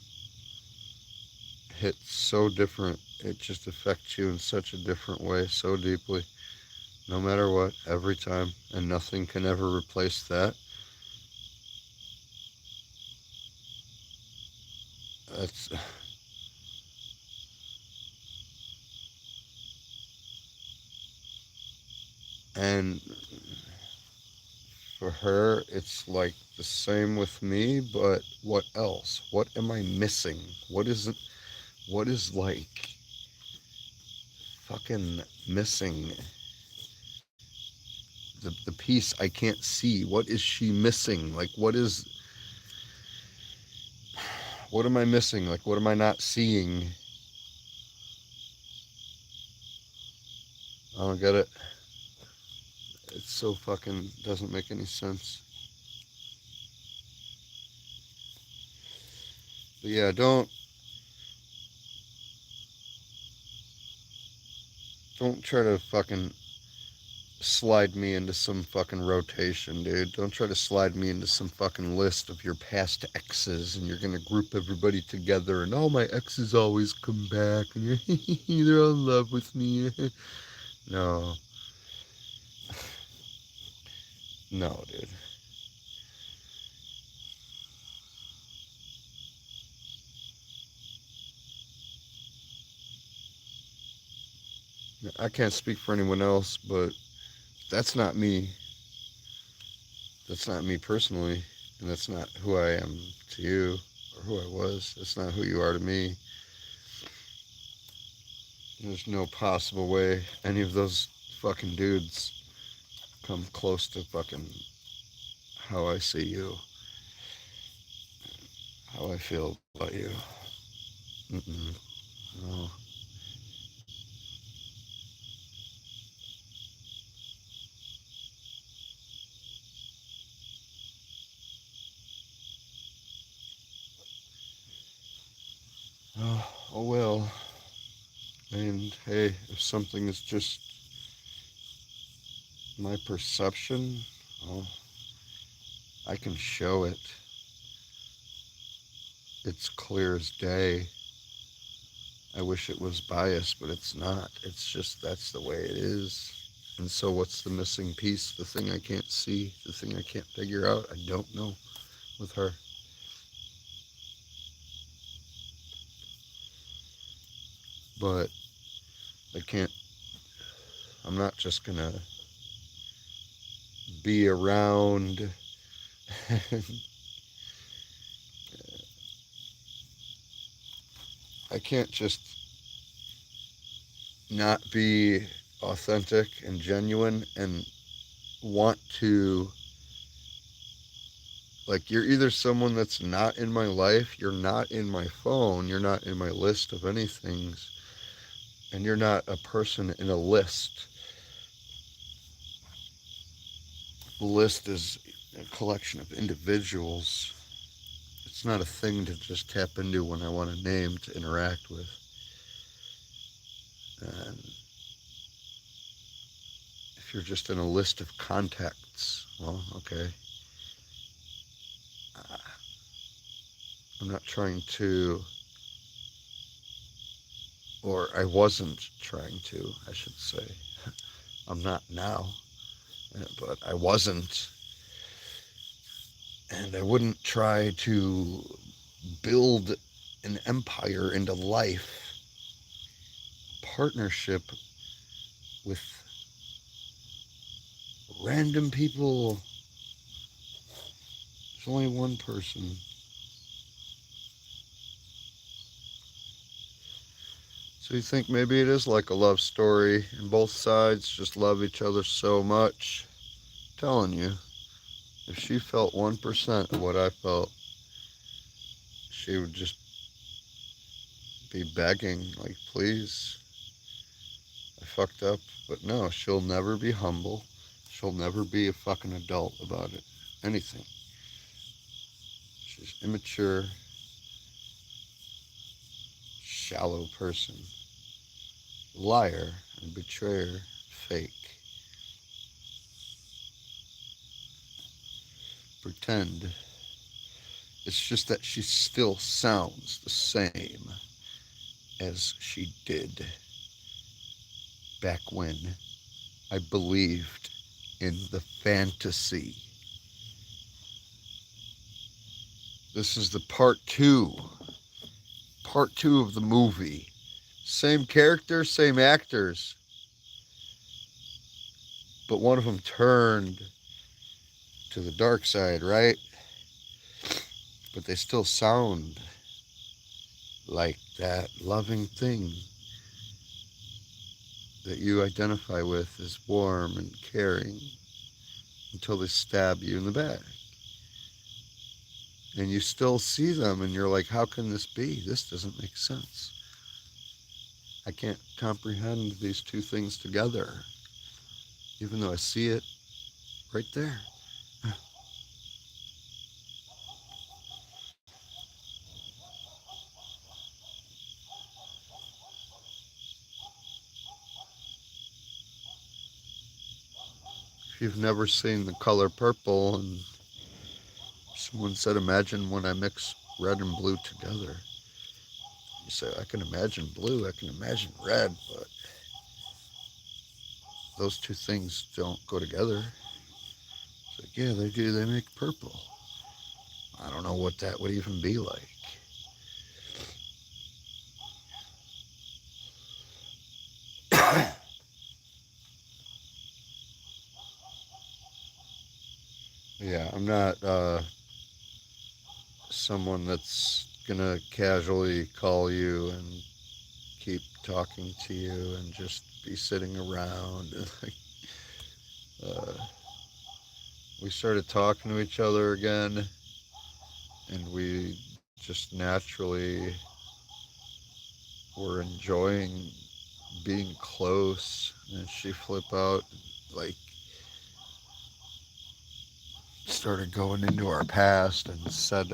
hits so different. It just affects you in such a different way, so deeply, no matter what, every time, and nothing can ever replace that. That's and for her, it's like the same with me, but what else? What am I missing? What is it? What is like fucking missing? The piece I can't see. What is she missing? Like, what am I missing? Like, what am I not seeing? I don't get it. It's so fucking doesn't make any sense. But yeah, don't try to fucking slide me into some fucking rotation, dude. Don't try to slide me into some fucking list of your past exes and you're gonna group everybody together and all my exes always come back and they're all in love with me. No, no, dude. I can't speak for anyone else, but that's not me. That's not me personally, and that's not who I am to you or who I was. That's not who you are to me. There's no possible way any of those fucking dudes come close to fucking how I see you, how I feel about you. Mm-mm, no. Oh well. And hey, if something is just my perception, well, I can show it. It's clear as day. I wish it was biased, but it's not. It's just that's the way it is. And so, what's the missing piece? The thing I can't see, the thing I can't figure out? I don't know with her. But I can't, I'm not just gonna be around. I can't just not be authentic and genuine and want to. Like, you're either someone that's not in my life, you're not in my phone, you're not in my list of anything, and you're not a person in a list. The list is a collection of individuals. It's not a thing to just tap into when I want a name to interact with. And if you're just in a list of contacts, well, okay. I'm not trying to, or I wasn't trying to, I should say. I'm not now, but I wasn't. And I wouldn't try to build an empire into life. Partnership with random people. There's only one person. So you think maybe it is like a love story and both sides just love each other so much? I'm telling you, if she felt 1% of what I felt, she would just be begging, like, please, I fucked up. But no, she'll never be humble. She'll never be a fucking adult about it. Anything. She's immature, shallow person. Liar and betrayer, fake. Pretend. It's just that she still sounds the same. as she did back when I believed in the fantasy. This is the part two of the movie. Same characters, same actors, but one of them turned to the dark side, right? But they still sound like that loving thing that you identify with as warm and caring until they stab you in the back. And you still see them and you're like, how can this be? This doesn't make sense. I can't comprehend these two things together, even though I see it right there. If you've never seen the color purple and someone said, imagine when I mix red and blue together. You say, I can imagine blue, I can imagine red, but those two things don't go together. It's like, yeah, they do, they make purple. I don't know what that would even be like. Yeah, I'm not someone that's gonna casually call you and keep talking to you and just be sitting around. And like, uh, we started talking to each other again, and we just naturally were enjoying being close. And she flip out, like, started going into our past and said,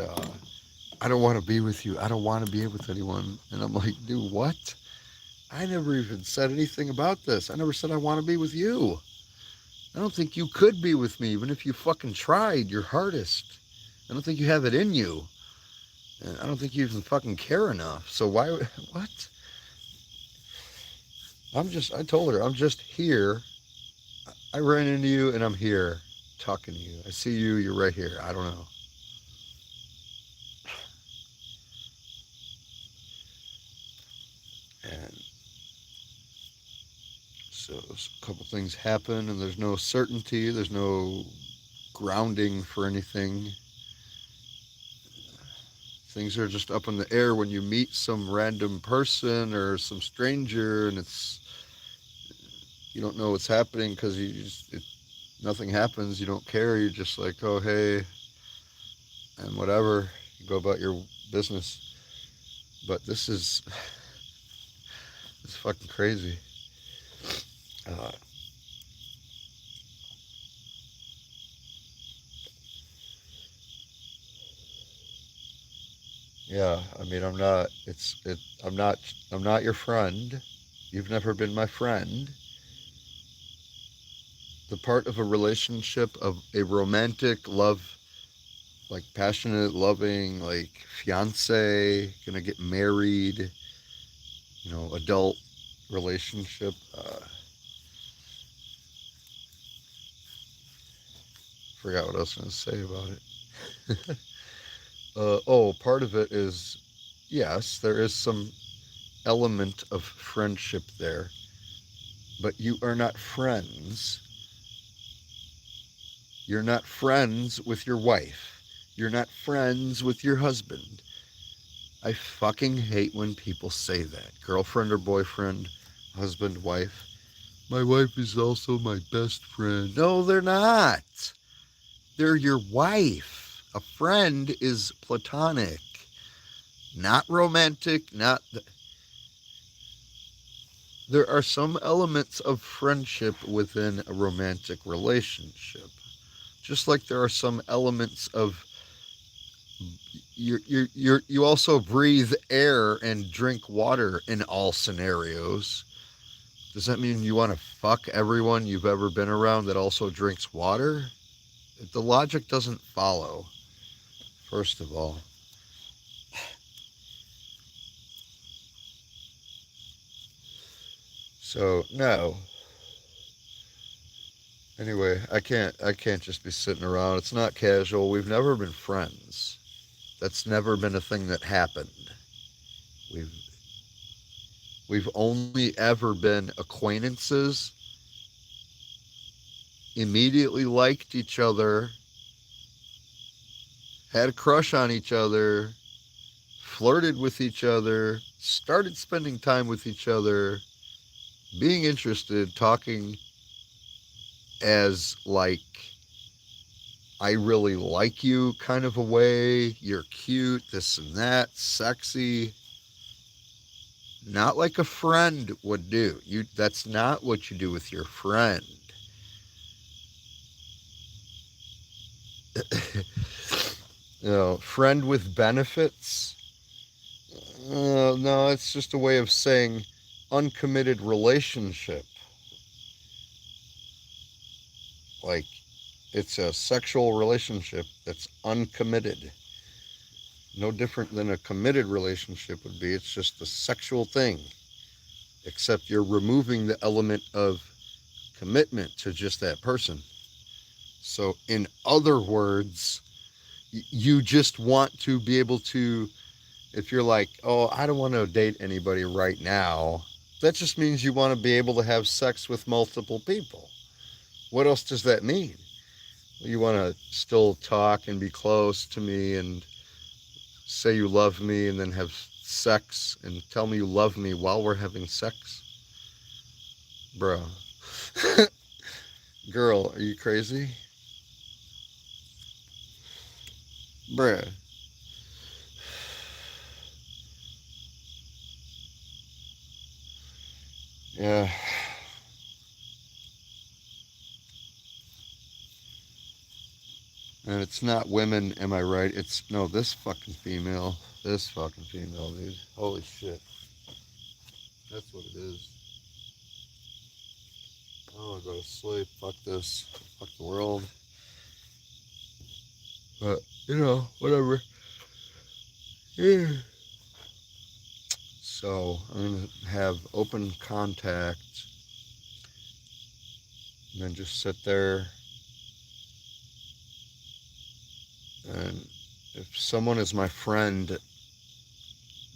I don't want to be with you. I don't want to be with anyone. And I'm like, dude, what? I never even said anything about this. I never said I want to be with you. I don't think you could be with me, even if you fucking tried your hardest. I don't think you have it in you. And I don't think you even fucking care enough. So why, what? I told her, I'm just here. I ran into you and I'm here talking to you. I see you, you're right here. I don't know. And so a couple things happen and there's no certainty, there's no grounding for anything. Things are just up in the air when you meet some random person or some stranger and you don't know what's happening because nothing happens. You don't care. You're just like, oh, hey, and whatever. You go about your business. But this is it's fucking crazy. Uh, yeah, I mean, I'm not. It's it. I'm not. I'm not your friend. You've never been my friend. The part of a relationship of a romantic love, like passionate, loving, like fiance, gonna get married, adult relationship. Forgot what I was gonna say about it. Part of it is yes, there is some element of friendship there, but you are not friends. You're not friends with your wife. You're not friends with your husband. I fucking hate when people say that. Girlfriend or boyfriend, husband, wife. My wife is also my best friend. No, they're not. They're your wife. A friend is platonic, not romantic, not. There are some elements of friendship within a romantic relationship. Just like there are some elements of you also breathe air and drink water in all scenarios. Does that mean you want to fuck everyone you've ever been around that also drinks water? The logic doesn't follow, first of all. So no. Anyway, I can't just be sitting around. It's not casual. We've never been friends. That's never been a thing that happened. We've we've only ever been acquaintances, immediately liked each other, had a crush on each other, flirted with each other, started spending time with each other, being interested, talking as like I really like you kind of a way. You're cute, this and that, sexy. Not like a friend would do. That's not what you do with your friend. Friend with benefits. No, it's just a way of saying uncommitted relationship. Like it's a sexual relationship that's uncommitted. No different than a committed relationship would be. It's just a sexual thing, except you're removing the element of commitment to just that person. So, in other words, you just want to be able to, if you're like, oh, I don't want to date anybody right now, that just means you want to be able to have sex with multiple people. What else does that mean? You want to still talk and be close to me and say you love me and then have sex and tell me you love me while we're having sex? Bro. Girl, are you crazy? Bruh. Yeah. And it's not women, am I right? It's no, this fucking female. This fucking female, dude. Holy shit. That's what it is. I wanna go to sleep. Fuck this. Fuck the world. But, whatever. Yeah. So I'm gonna have open contact and then just sit there, and if someone is my friend,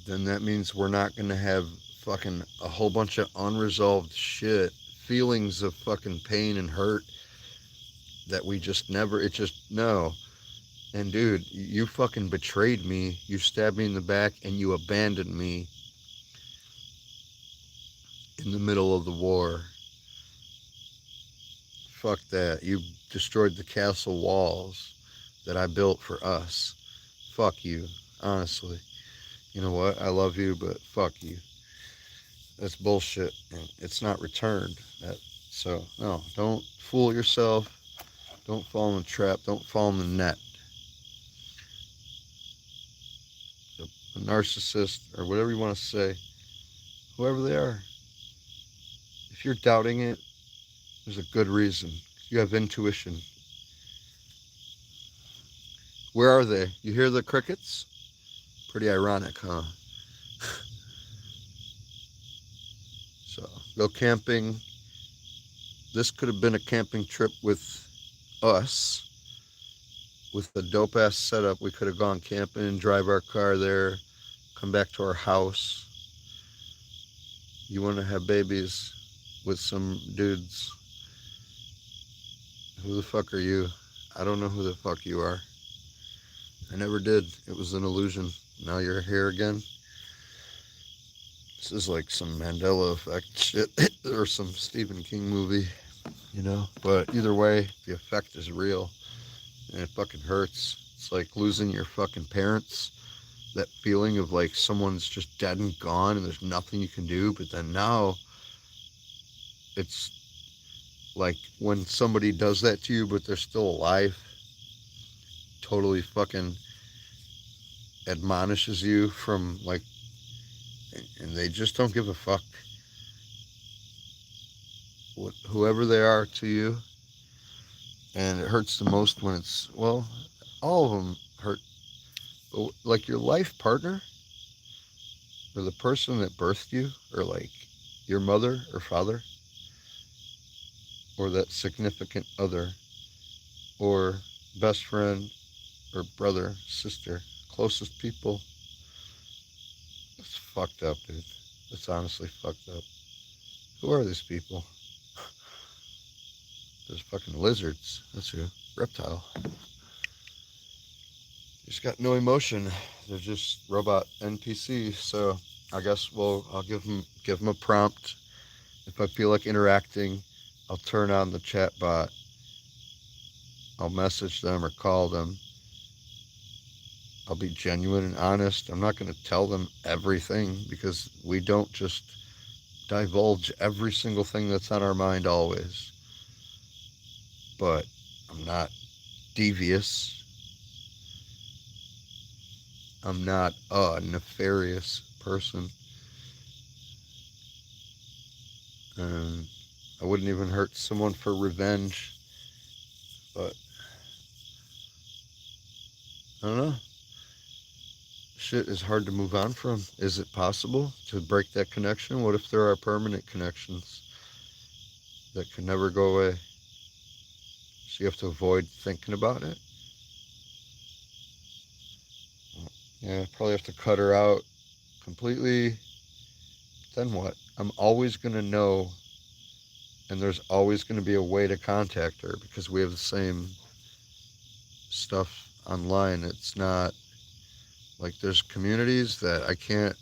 then that means we're not gonna have fucking a whole bunch of unresolved shit, feelings of fucking pain and hurt that we just never, it just, no. And dude, you fucking betrayed me, you stabbed me in the back, and you abandoned me in the middle of the war. Fuck that. You destroyed the castle walls that I built for us. Fuck you, honestly. You know what? I love you, but fuck you. That's bullshit, and it's not returned. So no, don't fool yourself. Don't fall in the trap. Don't fall in the net. A narcissist or whatever you want to say, whoever they are, if you're doubting it, there's a good reason. You have intuition. Where are they? You hear the crickets? Pretty ironic, huh? So go camping. This could have been a camping trip with us. With a dope ass setup, we could have gone camping, drive our car there, come back to our house. You want to have babies with some dudes. Who the fuck are you? I don't know who the fuck you are. I never did. It was an illusion. Now you're here again. This is like some Mandela effect shit or some Stephen King movie, But either way, the effect is real and it fucking hurts. It's like losing your fucking parents. That feeling of like someone's just dead and gone and there's nothing you can do. But then now it's like when somebody does that to you, but they're still alive, totally fucking admonishes you from like, and they just don't give a fuck whoever they are to you. And it hurts the most when it's, well, all of them hurt. But like your life partner or the person that birthed you, or like your mother or father, or that significant other, or best friend, or brother, sister, closest people. It's fucked up, dude. It's honestly fucked up. Who are these people? There's fucking lizards. That's who. Reptile. Just got no emotion. They're just robot NPCs. So I guess I'll give them a prompt. If I feel like interacting, I'll turn on the chat bot. I'll message them or call them. I'll be genuine and honest. I'm not going to tell them everything because we don't just divulge every single thing that's on our mind always. But I'm not devious. I'm not a nefarious person. And I wouldn't even hurt someone for revenge. But I don't know. Shit is hard to move on from. Is it possible to break that connection? What if there are permanent connections that can never go away? So you have to avoid thinking about it? Yeah, probably have to cut her out completely. Then what? I'm always going to know, and there's always going to be a way to contact her because we have the same stuff online. It's not like there's communities that I can't.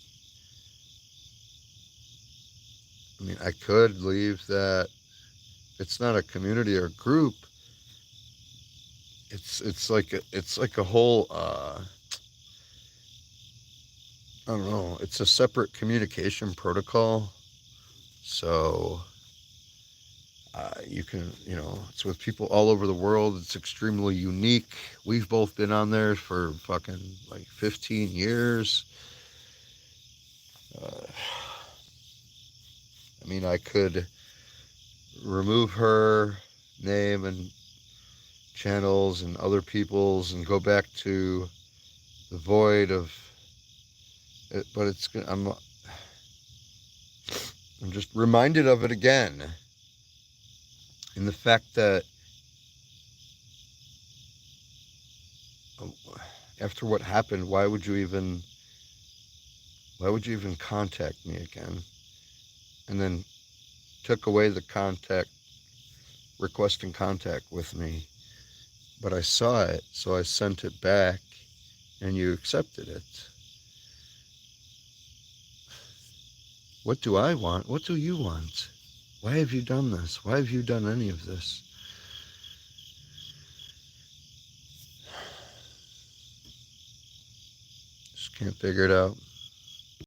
I mean, I could leave that. It's not a community or group. It's like a whole. I don't know. It's a separate communication protocol. So you can, it's with people all over the world. It's extremely unique. We've both been on there for fucking like 15 years. Uh, I mean, I could remove her name and channels and other people's and go back to the void of it, but I'm just reminded of it again. And the fact that after what happened, why would you even contact me again? And then took away the contact, requesting contact with me. But I saw it, so I sent it back, and you accepted it. What do I want? What do you want? Why have you done this? Why have you done any of this? Just can't figure it out.